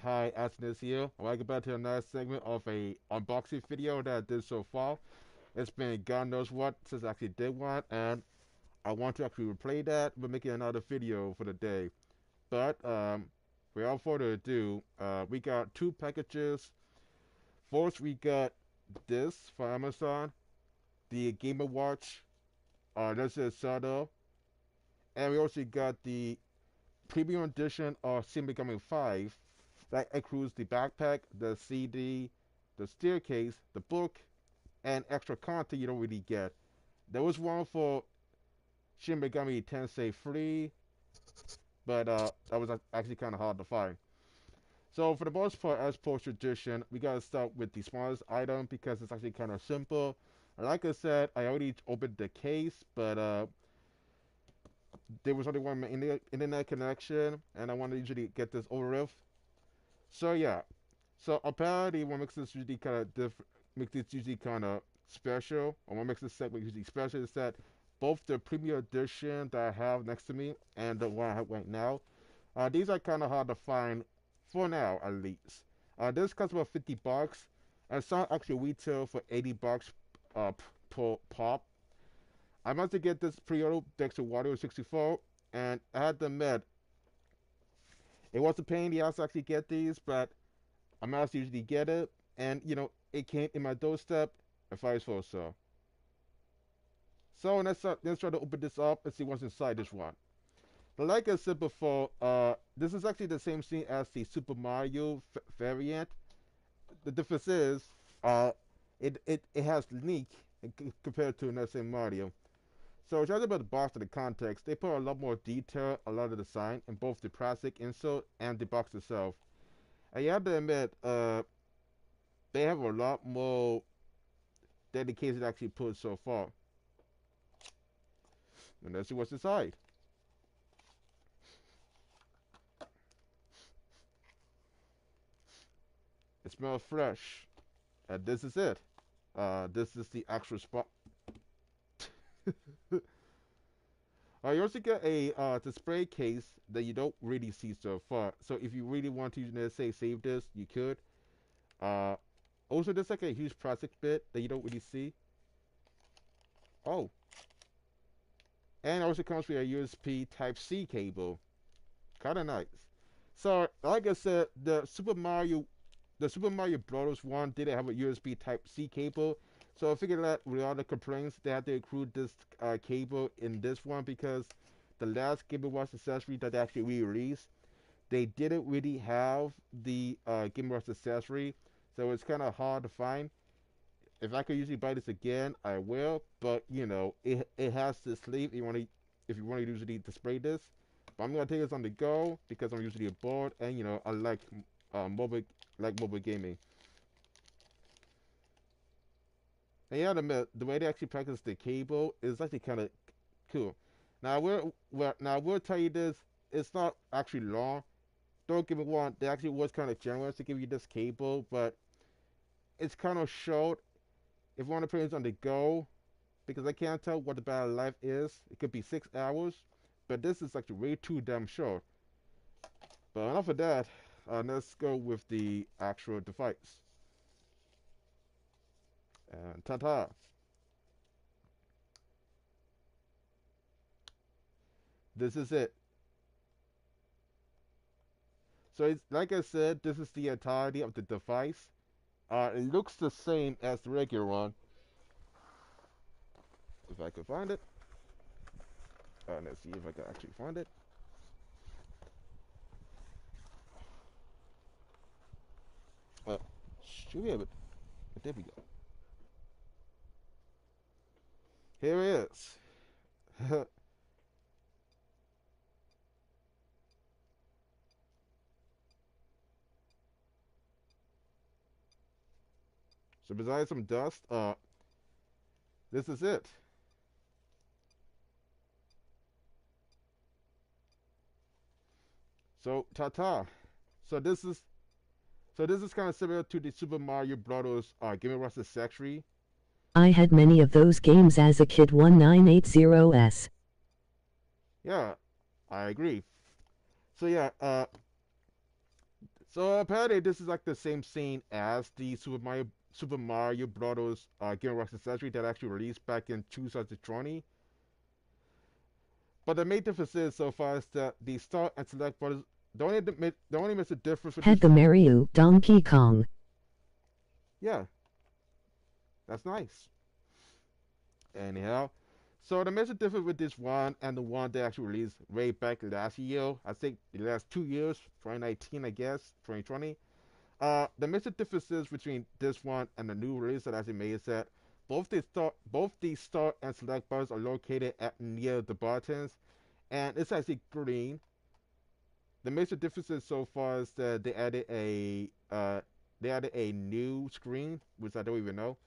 hi, Acidness here. Welcome back to another segment of a unboxing video that I did so far. It's been God knows what since I actually did one, and I want to actually replay that, but making another video for the day. But without further ado, we got two packages. First, we got this from Amazon, the Game & Watch. This is Zelda, and we also got the premium edition of Shin Megami 5 that includes the backpack, the CD, the staircase, the book, and extra content you don't really get. There was one for Shin Megami Tensei 3, but that was actually kind of hard to find. So for the most part, as per tradition, we gotta start with the smallest item because it's actually kind of simple. Like I said, I already opened the case, but there was only one internet connection, and I want to usually get this over with. So yeah, so apparently what makes this usually kind of makes this usually kind of special, or what makes this segment usually special is that both the premium edition that I have next to me and the one I have right now, these are kind of hard to find for now at least. This costs about 50 bucks, and some actually retail for 80 bucks per pop. I managed to get this pre-order thanks to Wario 64, and I had to admit, it was a pain in the ass to actually get these, but I managed to usually get it, and it came in my doorstep, and vice versa. So let's try to open this up and see what's inside this one. But like I said before, this is actually the same scene as the Super Mario variant. The difference is, it has Link compared to another same Mario. So judging by the box and the context, they put a lot more detail, a lot of design in both the plastic insert and the box itself. And you have to admit, they have a lot more dedication to actually put so far. And let's see what's inside. It smells fresh. And this is it. This is the actual spot. You also get a display case that you don't really see so far. So if you really want to, let's say, save this, you could. Also, there's like a huge plastic bit that you don't really see. Oh. And it also comes with a USB Type-C cable. Kinda nice. So, like I said, the Super Mario Bros. One didn't have a USB Type-C cable. So I figured that with all the complaints, they had to include this cable in this one because the last Game & Watch accessory that they actually re-released, they didn't really have the Game & Watch accessory, so it's kind of hard to find. If I could usually buy this again, I will, but it has this sleeve if you want to usually display this. But I'm gonna take this on the go because I'm usually bored, and I like mobile gaming. And yeah, the way they actually practice the cable is actually kind of cool. Now I will tell you this: it's not actually long. Don't get me wrong; they actually was kind of generous to give you this cable, but it's kind of short if you want to play this on the go, because I can't tell what the battery life is. It could be 6 hours, but this is actually way too damn short. But enough of that. Let's go with the actual device. And ta-ta. This is it. So it's, like I said, this is the entirety of the device. It looks the same as the regular one. If I can find it. Let's see if I can actually find it. Should be able to. There we go. Here it is. So besides some dust, this is it. So ta-ta. So this is kind of similar to the Super Mario Bros. Game & Watch accessory. I had many of those games as a kid. 1980s. Yeah, I agree. So yeah, So apparently this is like the same scene as the Super Mario Bros. Game Watch accessory that actually released back in 2020. But the main difference is so far is that the start and select buttons the only makes a difference with Had this. the Mario Donkey Kong. Yeah, that's nice. Anyhow, so the major difference with this one and the one they actually released way back last year, I think the last 2 years, 2019, I guess, 2020. The major differences between this one and the new release that actually made is that both the start and select buttons are located at near the buttons, and it's actually green. The major differences so far is that they added a new screen, which I don't even know.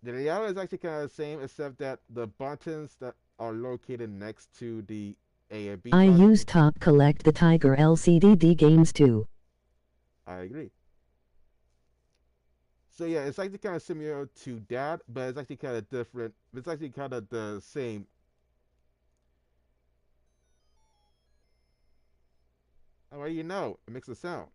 The layout is actually kind of the same, except that the buttons that are located next to the A and B I button. use Top Collect the Tiger LCD games too. I agree. So yeah, it's actually kind of similar to that, but it's actually kind of different. It's actually kind of the same. Well, you know, it makes a sound.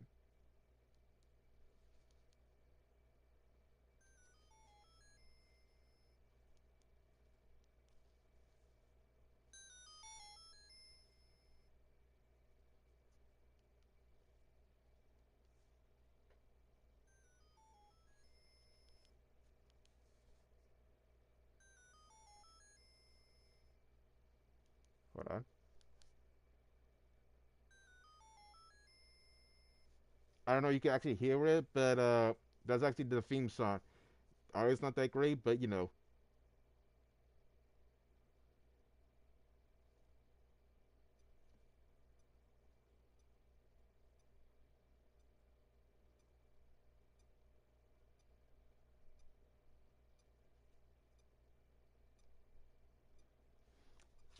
Hold on. I don't know if you can actually hear it, but that's actually the theme song. It's not that great, but you know.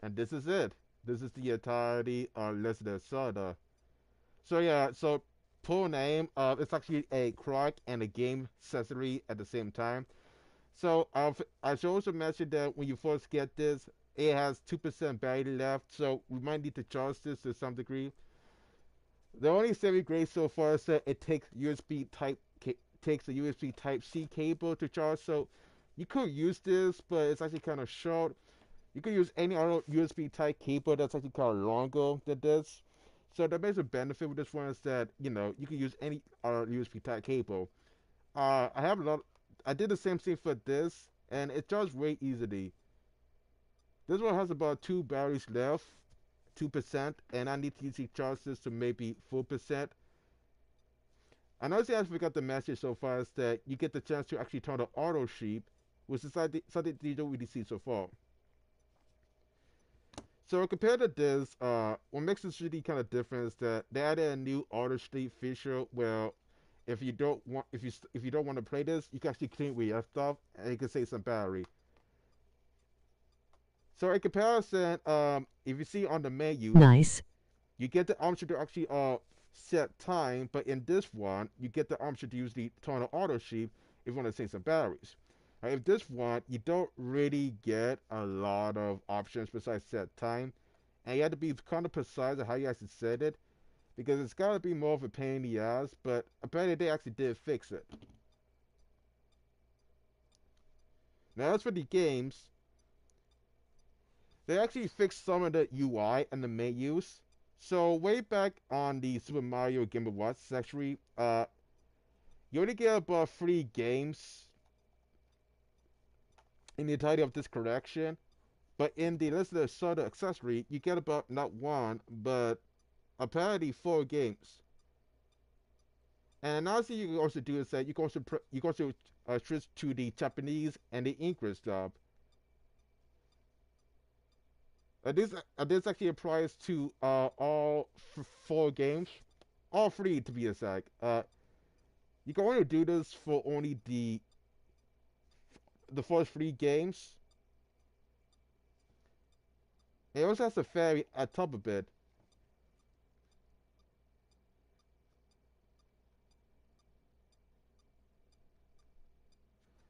And this is it. This is the entirety of Legend of Zelda. So yeah, so full name it's actually a clock and a game accessory at the same time. So I should also mention that when you first get this, it has 2% battery left, so we might need to charge this to some degree. The only saving grace so far is that it takes a USB Type C cable to charge. So you could use this, but it's actually kind of short. You could use any other USB Type cable that's actually kind of longer than this. So the major benefit with this one is that you can use any other USB Type cable. I have a lot. I did the same thing for this, and it charges way easily. This one has about two batteries left, 2%, and I need to usually charge this to maybe 4%. Another thing I forgot to mention so far is that you get the chance to actually turn the auto sheep, which is something you don't really see so far. So compared to this, what makes this really kind of different is that they added a new auto sleep feature where if you don't want to play this, you can actually clean with your stuff and you can save some battery. So in comparison, if you see on the menus, Nice. you get the option to actually set time, but in this one, you get the option to use the turn on auto sheep if you want to save some batteries. If this one, you don't really get a lot of options besides set time, and you have to be kind of precise on how you actually set it because it's got to be more of a pain in the ass. But apparently, they actually did fix it. Now, as for the games, they actually fixed some of the UI and the menus. So way back on the Super Mario Game Watch section, you only get about 3 games in the entirety of this collection. But in the Legend of Zelda accessory, you get about not one, but apparently 4 games. And another thing you can also do is that you can also switch to the Japanese and the English dub. This actually applies to all 4 games, all 3 to be exact. You can only do this for only the first 3 games. It also has a fairy at top of it.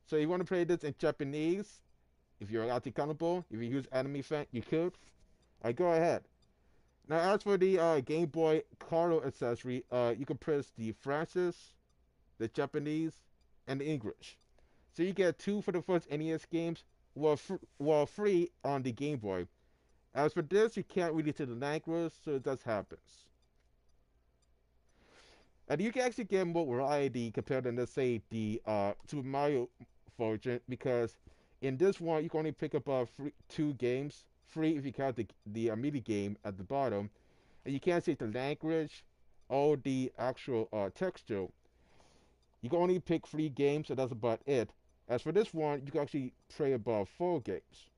So you want to play this in Japanese? If you're accountable, if you use anime fan, you could. I go ahead. Now, as for the Game Boy Color accessory, you can press the Francis, the Japanese, and the English. So you get two for the first NES games, while free on the Game Boy. As for this, you can't really see the language, so it just happens. And you can actually get more variety compared to, let's say, the Super Mario version, because in this one, you can only pick up two games, free if you count the mini game at the bottom, and you can't see the language or the actual texture. You can only pick three games, and that's about it. As for this one, you can actually play about four games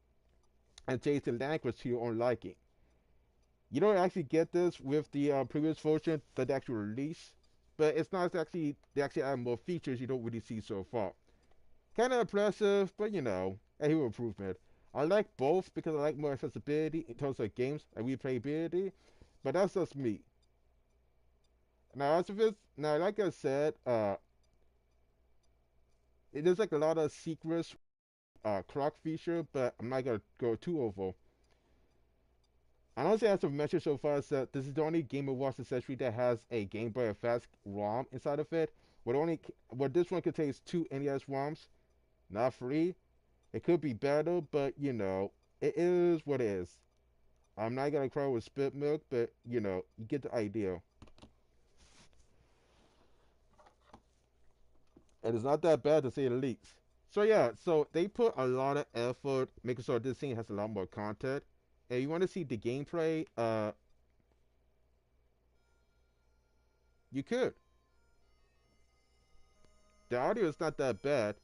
and change the language to your own liking. You don't actually get this with the previous version that they actually released, but it's not actually they actually add more features you don't really see so far. Kind of impressive, but a hero improvement. I like both because I like more accessibility in terms of games and replayability, but that's just me. Now, as of this, now like I said, it is like a lot of secrets clock feature, but I'm not gonna go too over. I don't say as of mentioned so far is that this is the only Game & Watch accessory that has a Game Boy Advance ROM inside of it. What this one contains two NES ROMs, not free. It could be better, but it is what it is. I'm not gonna cry with spit milk, but you get the idea. And it's not that bad to say the least. So yeah, so they put a lot of effort making sure this thing has a lot more content. And you want to see the gameplay, you could. The audio is not that bad,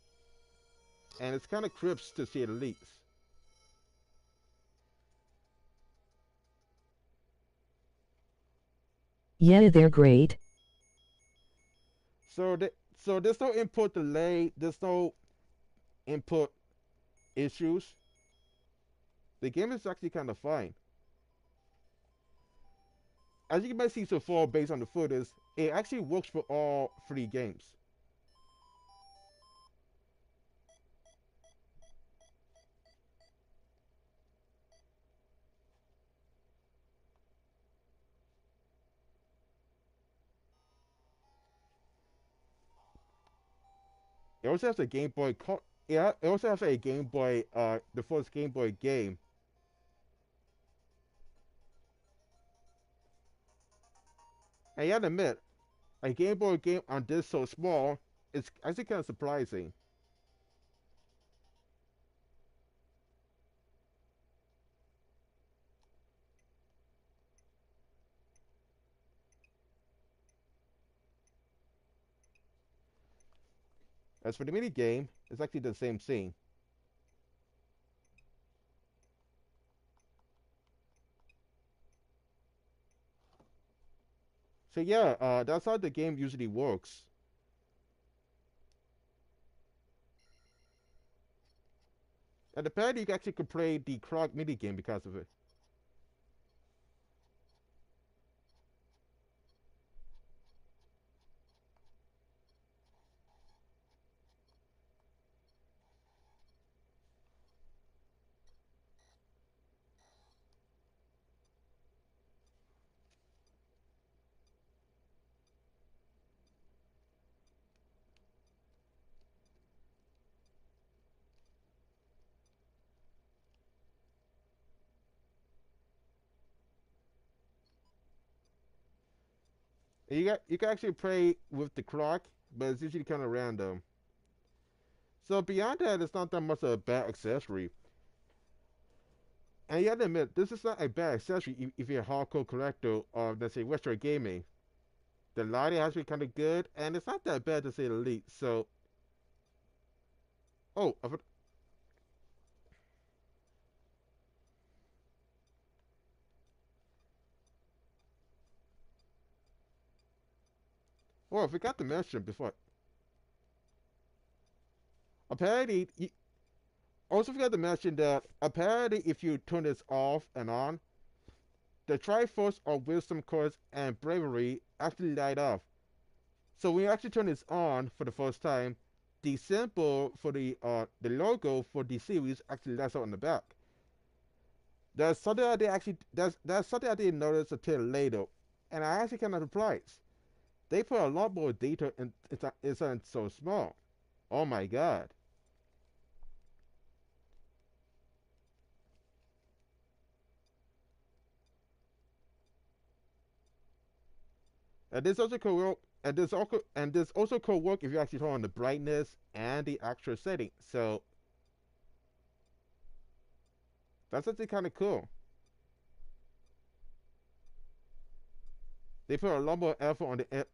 and it's kind of crisp to say the least. Yeah, they're great. So there's no input delay, there's no input issues. The game is actually kind of fine. As you might see so far based on the footage, it actually works for all three games. It also has a Game Boy. Yeah, it also has a Game Boy. The first Game Boy game. And you have to admit, a Game Boy game on this so small is actually kind of surprising. As for the mini game, it's actually the same thing. So yeah, that's how the game usually works. And apparently, you actually could play the Krog mini game because of it. And you can actually play with the clock, but it's usually kind of random. So beyond that, it's not that much of a bad accessory. And you have to admit, this is not a bad accessory if you're a hardcore collector of, let's say, retro gaming. The lighting has been kind of good, and it's not that bad to say the least. So, oh, I forgot to mention before. Apparently, also forgot to mention that apparently, if you turn this off and on, the Triforce or Wisdom Course and Bravery actually light up. So when you actually turn this on for the first time, the symbol for the logo for the series actually lights up on the back. That's something I did actually. That's something I didn't notice until later, and I actually kind of surprised. They put a lot more data in. It's not so small. Oh my god! And this also could work. And this also could work if you actually turn on the brightness and the actual setting. So that's actually kind of cool. They put a lot more effort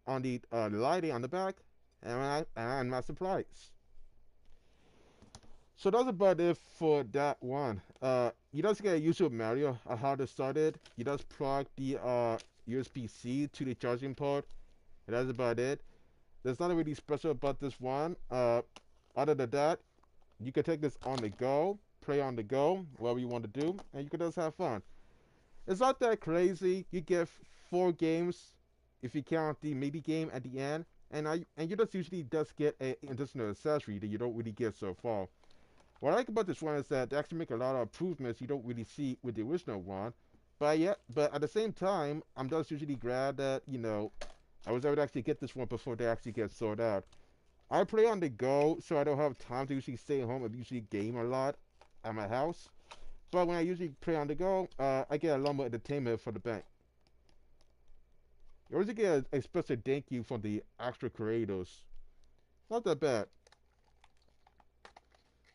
on the lighting on the back, and I'm not surprised. So that's about it for that one. You just get used to Mario how to start it. You just plug the USB-C to the charging port, and that's about it. There's nothing really special about this one. Other than that, you can take this on the go, play on the go, whatever you want to do, and you can just have fun. It's not that crazy. You get 4 games if you count the mini game at the end, and you just usually just get an additional accessory that you don't really get so far. What I like about this one is that they actually make a lot of improvements you don't really see with the original one. But at the same time, I'm just usually glad that I was able to actually get this one before they actually get sold out. I play on the go, so I don't have time to usually stay home and usually game a lot at my house. But when I usually play on the go, I get a lot more entertainment for the bank. You also get a special thank you from the extra creators. Not that bad.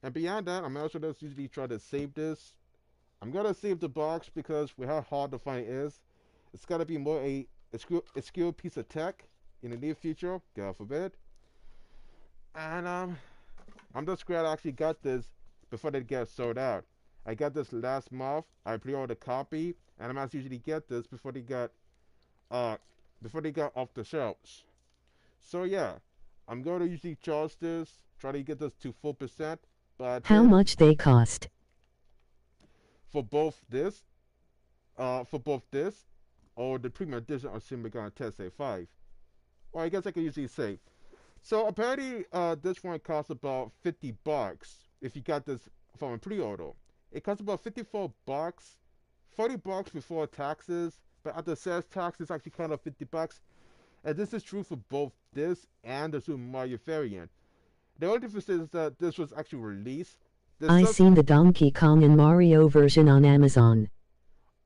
And beyond that, I'm also just usually try to save this. I'm gonna save the box because with how hard to find it is, it's gotta be more a skill piece of tech in the near future, God forbid. And I'm just glad I actually got this before they get sold out. I got this last month. I pre-ordered a copy, and I'm actually usually get this uh before they got off the shelves. So yeah, I'm going to usually charge this, try to get this to full percent, but How then much they cost? for both this, for both this or the premium edition of Shin Megami Tensei 5. Or I guess I could usually say. So apparently, this one costs about $50 if you got this from a pre-order. It costs about $54, $40 before taxes, but after sales tax, it's actually kind of $50. And this is true for both this and the Super Mario variant. The only difference is that this was actually released. This I does. seen the Donkey Kong and Mario version on Amazon.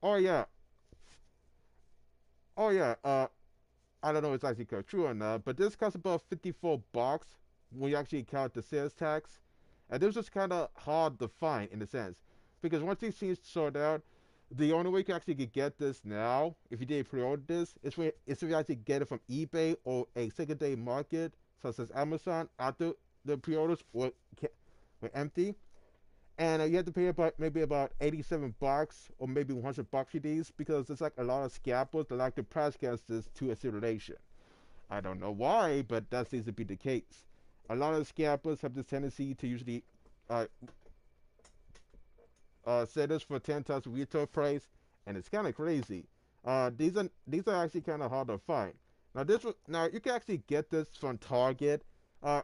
Oh yeah, oh yeah. I don't know if it's actually true or not, but this costs about $54 when you actually count the sales tax. And this was kind of hard to find in a sense. Because once these things sort out, the only way you can actually get this now, if you did pre-order this, is if you actually get it from eBay or a secondary market, such as Amazon, after the pre-orders were empty. And you have to pay about maybe about $87 or maybe $100 for these because there's like a lot of scalpers that like to press against this to a simulation. I don't know why, but that seems to be the case. A lot of scalpers have this tendency to usually uh, sell this for 10 times retail price, and it's kind of crazy. These are actually kind of hard to find. Now you can actually get this from Target.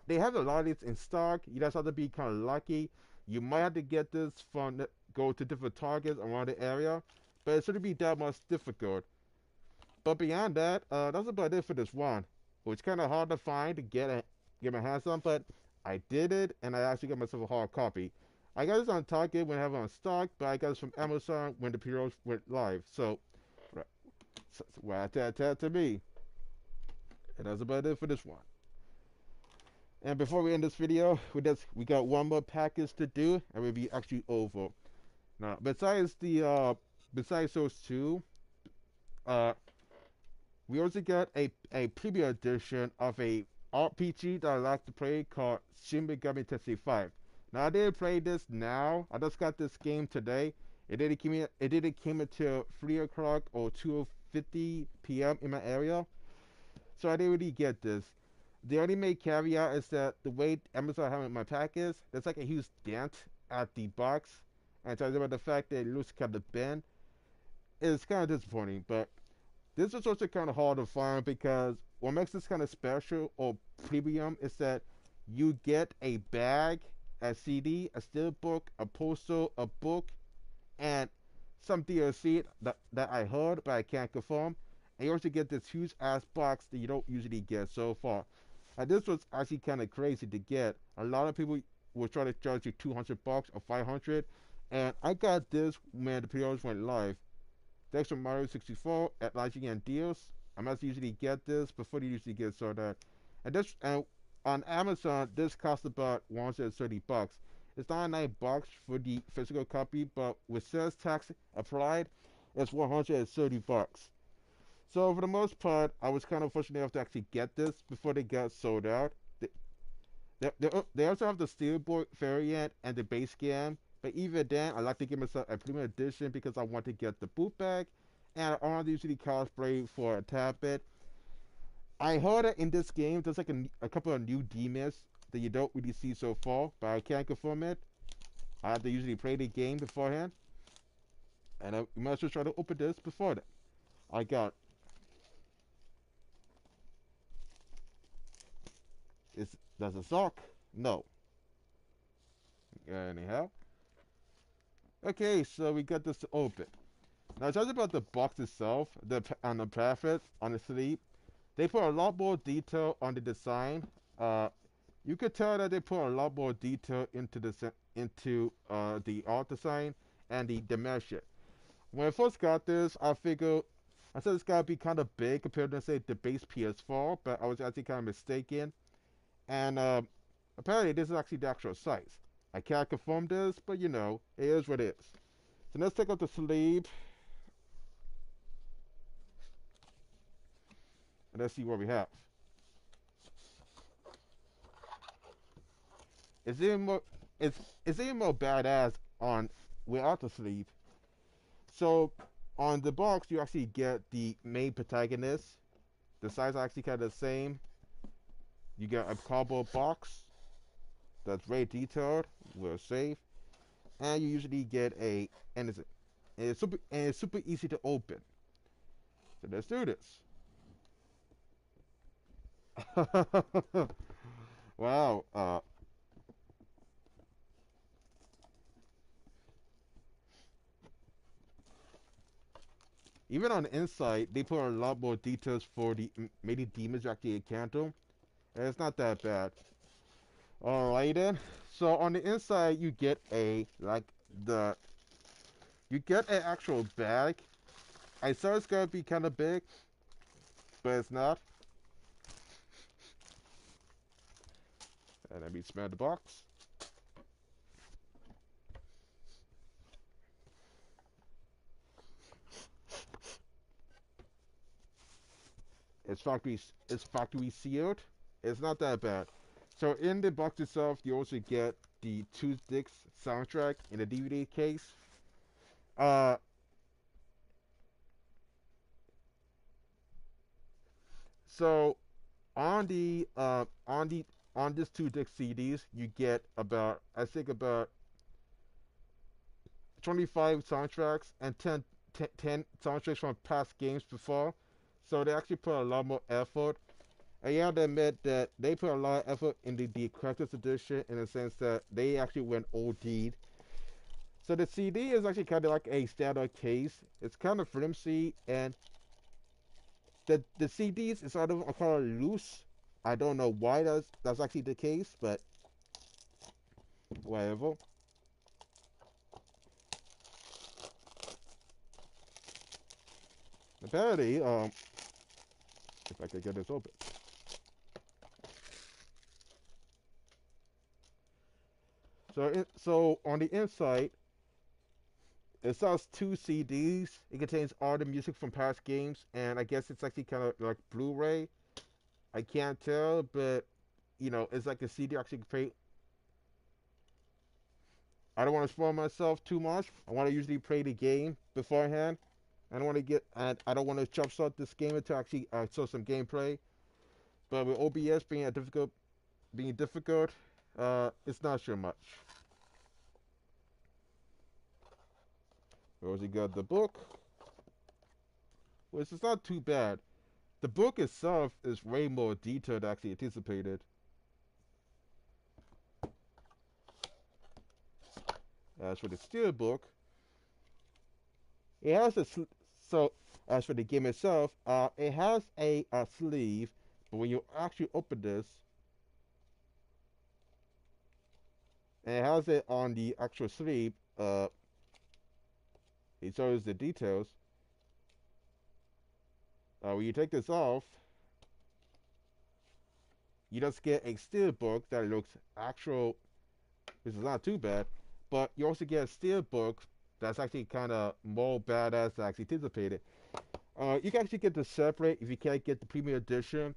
They have a lot of these in stock. You just have to be kind of lucky. You might have to get this go to different Targets around the area, but it shouldn't be that much difficult. But beyond that, that's about it for this one. It was kind of hard to find to get my hands on, but I did it, and I actually got myself a hard copy. I got this on Target when I have it on stock, but I got this from Amazon when the pre went live. So, right to me. And that's about it for this one. And before we end this video, we got one more package to do, and we'll be actually over. Now, besides those two, uh, we also got a premium edition of a RPG that I like to play called Shin Megami Tensei 5. Now I didn't play this now. I just got this game today. It didn't came until 3 o'clock or 2:50 p.m. in my area, so I didn't really get this. The only main caveat is that the way Amazon having my pack is, there's like a huge dent at the box, and talking about the fact that it looks kind of bent, it's kind of disappointing. But this is also kind of hard to find because what makes this kind of special or premium is that you get a bag, a CD, a steelbook, a poster, a book, and some DLC that I heard, but I can't confirm. And you also get this huge ass box that you don't usually get so far. And this was actually kind of crazy to get. A lot of people were trying to charge you $200 or 500, and I got this when the pre-orders went live. Thanks to Mario 64 at IGN deals. I must usually get this before they usually get sold out. And on Amazon, this costs about $130. It's $99 for the physical copy, but with sales tax applied, it's $130. So for the most part, I was kind of fortunate enough to actually get this before they got sold out. They also have the Steelbook variant and the base game, but even then, I like to give myself a premium edition because I want to get the boot bag, and I want to usually cosplay for a tad bit. I heard that in this game, there's like a couple of new demons that you don't really see so far, but I can't confirm it. I have to usually play the game beforehand, and I might as well try to open this before that. I got is does it suck? No. Anyhow, okay, so we got this to open. Now, talking about the box itself, on the pamphlet, on the sleeve, they put a lot more detail on the design. Uh, you could tell that they put a lot more detail into the art design and the dimension. When I first got this, I said it's gotta be kind of big compared to say the base PS4, but I was actually kind of mistaken. And apparently, this is actually the actual size. I can't confirm this, but it is what it is. So let's take out the sleeve and let's see what we have. It's even more it's even more badass on without the sleeve. So on the box you actually get the main protagonist. The size are actually kind of the same. You get a cardboard box that's very detailed, well safe, and you usually get and it's super easy to open. So let's do this. Wow. Even on the inside, they put a lot more details for the maybe demons you actually encounter. And it's not that bad. Alright then. So on the inside, the you get an actual bag. I thought it's gonna be kind of big, but it's not. And let me expand the box. It's factory sealed. It's not that bad. So in the box itself, you also get the two discs soundtrack in the DVD case. Uh, so on this two disc CDs, you get about I think about 25 soundtracks and 10 soundtracks from past games before. So they actually put a lot more effort. And you have to admit that they put a lot of effort in the collector's edition in the sense that they actually went OD'd. So the CD is actually kind of like a standard case. It's kind of flimsy, and the CDs is sort of kind of loose. I don't know why that's actually the case, but whatever. Apparently, if I could get this open. So on the inside, it has two CDs. It contains all the music from past games, and I guess it's actually kind of like Blu-ray. I can't tell, but it's like a CD actually play. I don't want to spoil myself too much. I want to usually play the game beforehand. I don't want to jumpstart this game until actually show some gameplay. But with OBS being difficult, it's not sure much. We also got the book, which is not too bad. The book itself is way more detailed than actually anticipated. As for the steel book, It has so as for the game itself, it has a sleeve, but when you actually open this, and it has it on the actual sleeve, it shows the details. When you take this off, you just get a steel book that looks actual, which is not too bad, but you also get a steel book that's actually kind of more badass than actually anticipated. You can actually get the separate if you can't get the premium edition,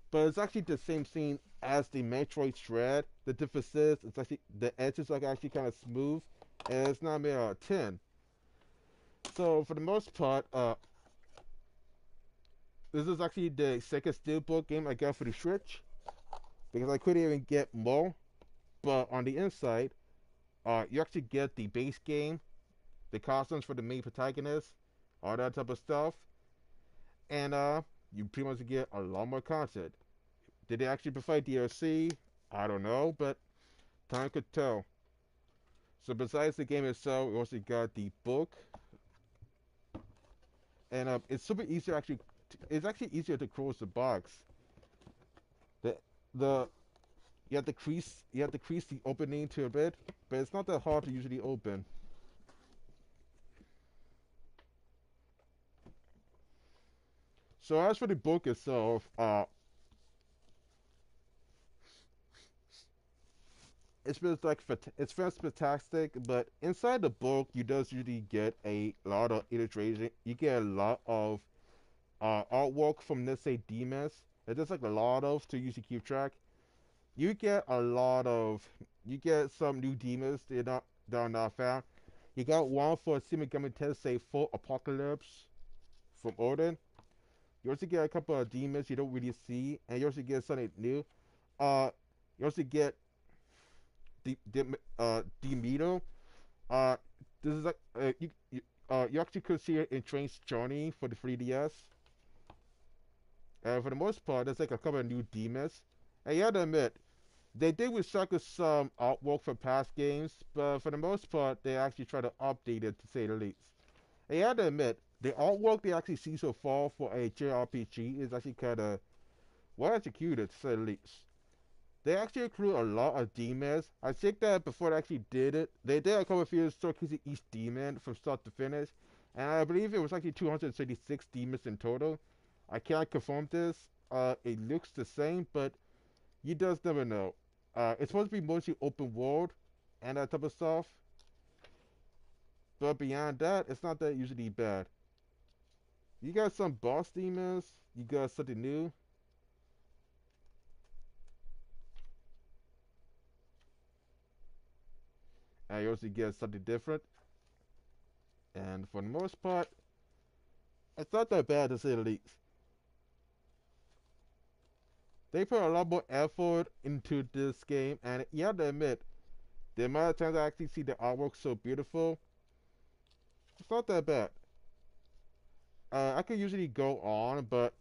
but it's actually the same scene as the Metroid Shred. The difference is it's actually the edges are actually kind of smooth, and it's not made out of tin. So for the most part, this is actually the second steelbook game I got for the Switch because I couldn't even get more. But on the inside, you actually get the base game, the costumes for the main protagonist, all that type of stuff, and you pretty much get a lot more content. Did they actually provide DLC? I don't know, but time could tell. So besides the game itself, we also got the book, and it's super easy actually. It's actually easier to close the box. The the you have to crease the opening to a bit, but it's not that hard to usually open. So as for the book itself, it's very fantastic, but inside the book you does usually get a lot of illustration. You get a lot of artwork from let's say demons. There's like a lot of to usually keep track. You get a lot of you get some new demons that are not found. You got one for Megami Tensei Full Apocalypse from Odin. You also get a couple of demons you don't really see, and you also get something new. Uh, you also get Demeter. Uh, this is like you actually could see it in Train's Journey for the 3DS. And for the most part, there's like a couple of new demons. And you have to admit, they did recycle some artwork from past games, but for the most part, they actually try to update it to say the least. And you have to admit, the artwork they actually see so far for a JRPG is actually kind of well executed to say the least. They actually include a lot of demons. I think that before they actually did it, they did a couple of videos showcasing each demon from start to finish, and I believe it was actually 236 demons in total. I can't confirm this. It looks the same, but you just never know. It's supposed to be mostly open world and that type of stuff, but beyond that, it's not that usually bad. You got some boss demons. You got something new. And you also get something different. And for the most part, it's not that bad to say the least. They put a lot more effort into this game, and you have to admit, the amount of times I actually see the artwork so beautiful, it's not that bad. I could usually go on, but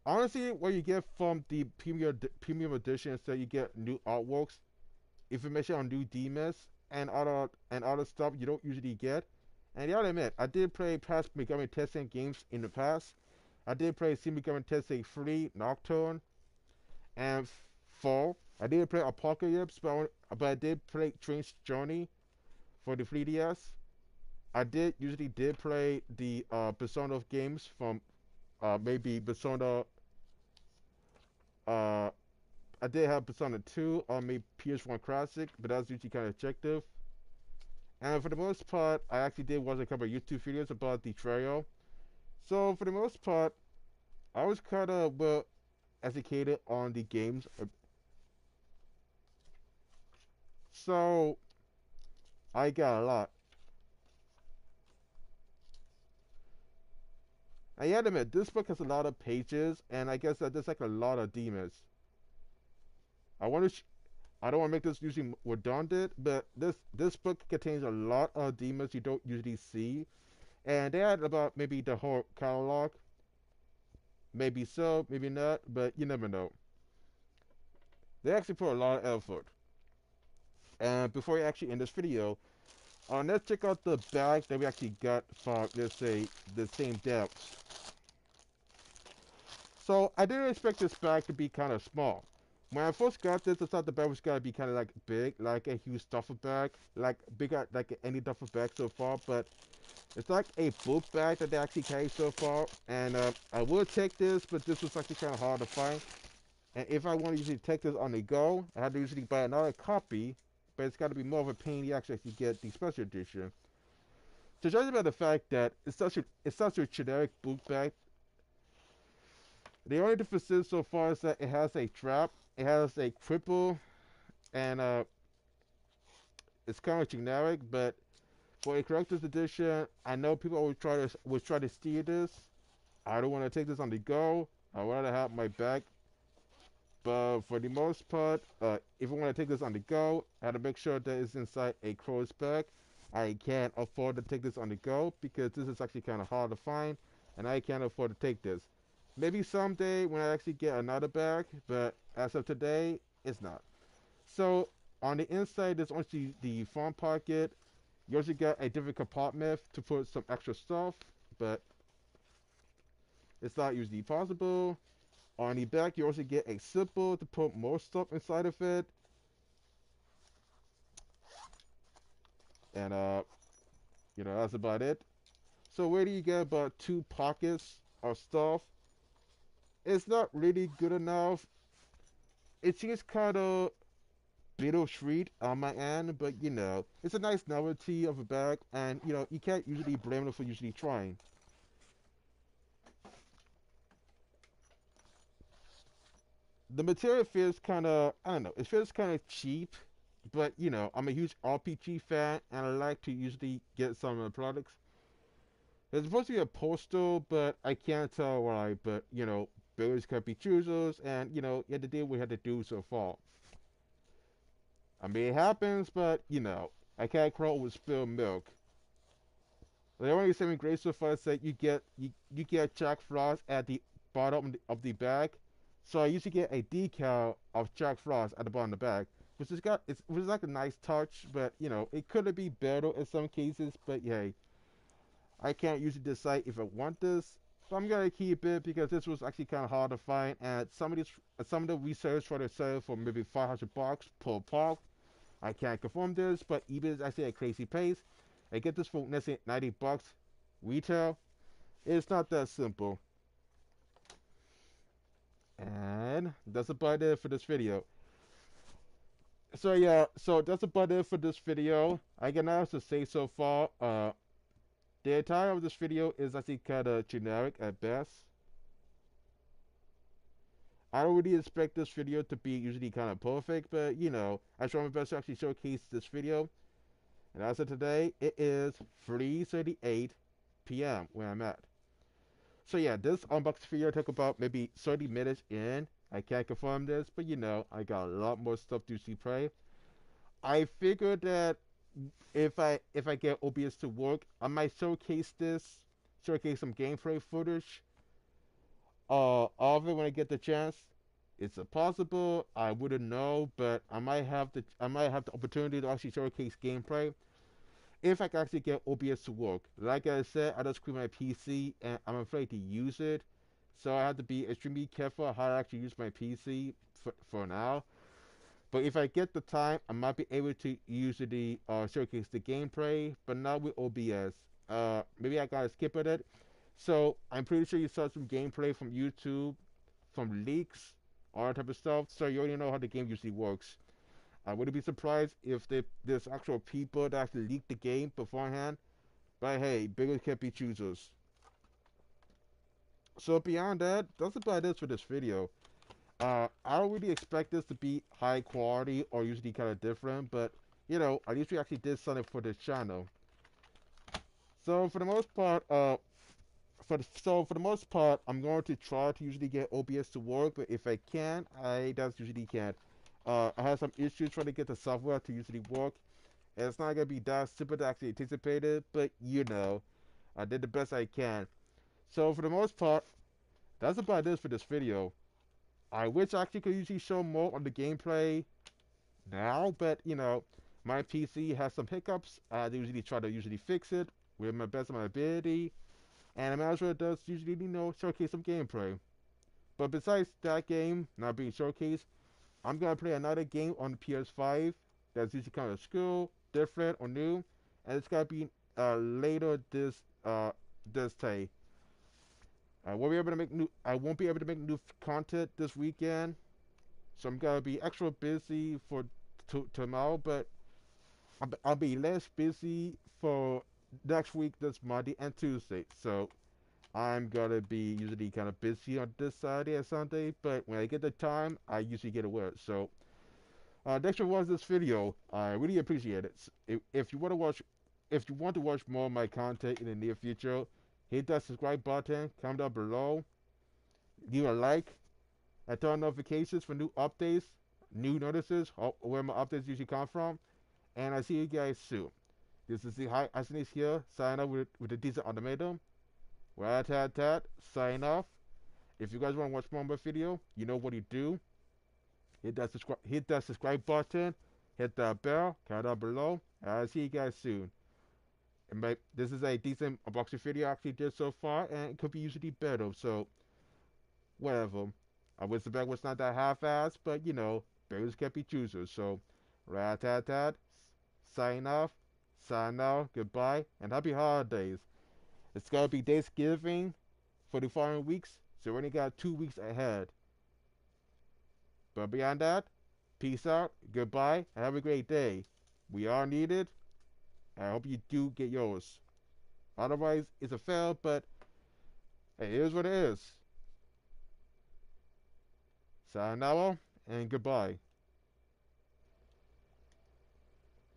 honestly, what you get from the premium edition is that you get new artworks, information on new demons, and other stuff you don't usually get. And you have to admit, I did play past Megami Tensei games in the past. I did play Shin Megami Tensei 3 Nocturne and 4. I did play Apocalypse, but I did play Train's Journey for the 3DS. I did play the Persona games from maybe Persona. Uh, I did have Persona 2 on maybe PS1 Classic, but that's usually kind of objective. And for the most part, I actually did watch a couple of YouTube videos about the trail. So for the most part, I was kind of well educated on the games. So I got a lot. And you have to admit, this book has a lot of pages, and I guess that there's like a lot of demons. I want to, I don't want to make this usually redundant, but this book contains a lot of demons you don't usually see, and they had about maybe the whole catalog. Maybe so, maybe not, but you never know. They actually put a lot of effort. And before I actually end this video, Let's check out the bag that we actually got from, let's say, the same depth. So I didn't expect this bag to be kind of small. When I first got this, I thought the bag was gonna be kind of like big, like a huge duffel bag, like bigger like any duffel bag so far. But it's like a book bag that they actually carry so far. And I would take this, but this was actually kind of hard to find. And if I want to usually take this on the go, I had to usually buy another copy. But it's got to be more of a pain in the ass to actually get the special edition. So judging by the fact that it's such a generic book bag, the only difference is so far is that it has a trap, it has a cripple, and it's kind of generic. But for a collector's edition, I know people would try to steal this. I don't want to take this on the go. I want to have my bag. But for the most part, if I want to take this on the go, I have to make sure that it's inside a closed bag. I can't afford to take this on the go because this is actually kind of hard to find, and I can't afford to take this. Maybe someday when I actually get another bag, but as of today, it's not. So on the inside, there's only the front pocket. You also got a different compartment to put some extra stuff, but it's not usually possible. On the back, you also get a zipper to put more stuff inside of it, and that's about it. So where do you get about two pockets of stuff? It's not really good enough. It seems kind of bittersweet on my end, but it's a nice novelty of a bag, and you can't usually blame them for usually trying. The material feels kind of, I don't know, it feels kind of cheap, but I'm a huge RPG fan, and I like to usually get some of the products. It's supposed to be a postal, but I can't tell why. But builders could be choosers, and you had to deal with what we had to do so far. I mean, it happens, but I can't crawl with spilled milk. The only saving grace so far is that you get Jack Frost at the bottom of the bag. So I usually get a decal of Jack Frost at the bottom of the bag, which is like a nice touch, but it could be better in some cases. But yeah, I can't usually decide if I want this. So I'm gonna keep it because this was actually kind of hard to find, and some of the resellers try to sell it for maybe $500 per pop. I can't confirm this, but eBay is actually a crazy pace. I get this for let's say $90 retail. It's not that simple. And that's about it for this video. So yeah, so that's about it for this video. I can also say so far, the entire of this video is actually kind of generic at best. I don't really expect this video to be usually kind of perfect, but I try my best to actually showcase this video. And as of today, it is 3:38 p.m. where I'm at. So yeah, this unboxing video took about maybe 30 minutes in. I can't confirm this, but I got a lot more stuff to see play. I figured that if I get OBS to work, I might showcase some gameplay footage of it when I get the chance. It's a possible. I wouldn't know, but I might have the opportunity to actually showcase gameplay if I can actually get OBS to work. Like I said, I just quit my PC and I'm afraid to use it, so I have to be extremely careful how I actually use my PC for now. But if I get the time, I might be able to usually showcase the gameplay, but not with OBS. Maybe I gotta skip at it. So I'm pretty sure you saw some gameplay from YouTube, from leaks, all that type of stuff. So you already know how the game usually works. I wouldn't be surprised if there's actual people that actually leaked the game beforehand. But hey, bigger can't be choosers. So beyond that, that's about it for this video. I don't really expect this to be high quality or usually kind of different, but at least we actually did something for this channel. So for the most part, I'm going to try to usually get OBS to work, but if I can, I that's usually can't. I had some issues trying to get the software to usually work, and it's not gonna be that simple to actually anticipate it, but I did the best I can. So for the most part, that's about it for this video. I wish I actually could usually show more on the gameplay now, but My PC has some hiccups. I usually try to usually fix it with my best of my ability, and I'm sure it does usually showcase some gameplay. But besides that game not being showcased, I'm gonna play another game on the PS5 that's usually kind of cool, different, or new, and it's gonna be later this day. I won't be able to make new content this weekend, so I'm gonna be extra busy for tomorrow. But I'll be less busy for next week, this Monday and Tuesday. So I'm gonna be usually kind of busy on this Saturday and Sunday. But when I get the time, I usually get aware. So thanks for watching this video. I really appreciate it. If you want to watch more of my content in the near future, hit that subscribe button, comment down below, leave a like, and turn on notifications for new updates, new notices, or where my updates usually come from. And I see you guys soon. This is the High Acidness here, sign off with a decent automatum. Rat sign off. If you guys want to watch more of my video, you know what you do. Hit that subscribe button, hit that bell, comment down below, and I'll see you guys soon. This is a decent unboxing video I actually did so far, and it could be usually better, so whatever. I wish the bag was not that half-assed, but beggars can't be choosers, so rat sign off, sign out, goodbye, and happy holidays. It's gonna be Thanksgiving for the following weeks, so we only got 2 weeks ahead. But beyond that, peace out, goodbye, and have a great day. We are needed, and I hope you do get yours. Otherwise, it's a fail, but it is what it is. Sayonara, and goodbye.